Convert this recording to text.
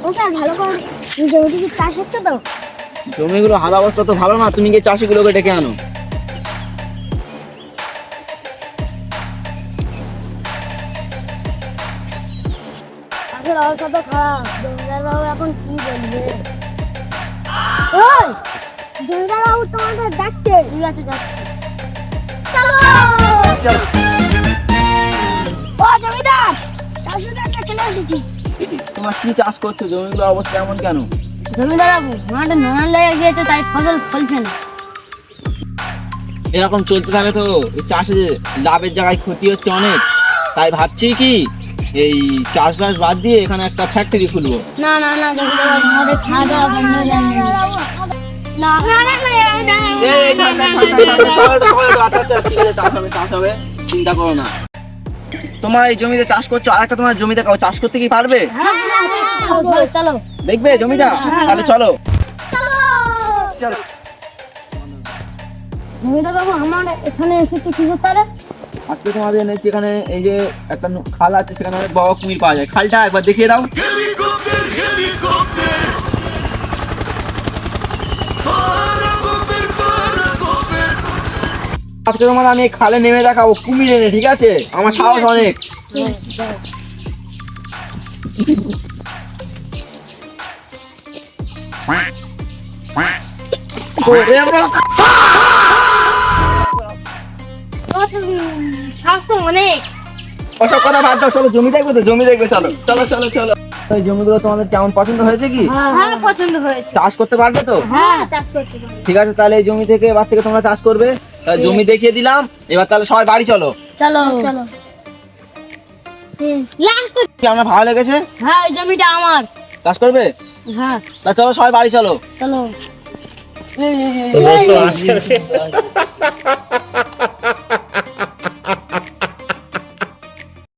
ও sir ভালো করে জমিতে কি চাষ হচ্ছে তো? জমিগুলো হাল অবস্থা তো ভালো না, তুমি গিয়ে চাষিগুলোকে ডেকে আনো। চাষের অবস্থা তো খারাপ, জমিদার বাবু এখন কি বলবে? ওই জমিদার বাবু তোমাদের ডাকছে। ঠিক আছে যাচ্ছে। চলো ও জমিদার, চাষিদের কাছে চলে এসেছি। তোমার কি চাষ করছো? জমিগুলোর অবস্থা এমন কেন? জমিদার বাবু মাঠে নানান লেগে গিয়েছে, তাই ফসল ফলছে না। এরকম চলতে থাকে তো এই চাষে লাভের জায়গায় ক্ষতি হচ্ছে অনেক, তাই ভাবছি কি এই চাষবাস বাদ দিয়ে এখানে একটা ফ্যাক্টরি খুলবো। না না না জমিদার বাবু, আমাদের খাওয়া দাওয়া বন্ধ হয়ে যাবে। না না না চাষ হবে, চিন্তা করো না। তোমার এই জমিতে চাষ করছো, আর একটা তোমার জমিতে চাষ করতে কি পারবে? চলো দেখবে জমিটা? তাহলে চলো। চলো। জমিদার বাবু, আমার এখানে এসেছে কি করতে হবে? আজকে তোমাদের এনেছি এখানে, এই যে একটা খাল আছে, সেখানে অনেক বড় কুমির পাওয়া যায়। খালটা একবার দেখিয়ে দাও। আজকে তোমার আমি খালে নেমে দেখাবো কুমির এনে, ঠিক আছে? আমার সাহস অনেক। স্বাস্থ্য অনেক। ওসব কথা বাদ দাও, চলো জমি দেখবে তো, জমি দেখবে, চলো চলো চলো চলো। এই জমিগুলো তোমাদের কেমন পছন্দ হয়েছে কি? হ্যাঁ পছন্দ হয়েছে। চাষ করতে পারবে তো? হ্যাঁ চাষ করতে পারি। ঠিক আছে, তাহলে এই জমি থেকে এবার থেকে তোমরা চাষ করবে। তাহলে জমি দেখিয়ে দিলাম, এবার তাহলে সবাই বাড়ি চলো। চলো চলো। লাস্ট। কি আমার ভালো লেগেছে? হ্যাঁ এই জমিটা আমার। চাষ করবে? হ্যাঁ তা চলো সবাই বাড়ি চলো। চলো। তো দোস্ত আজকে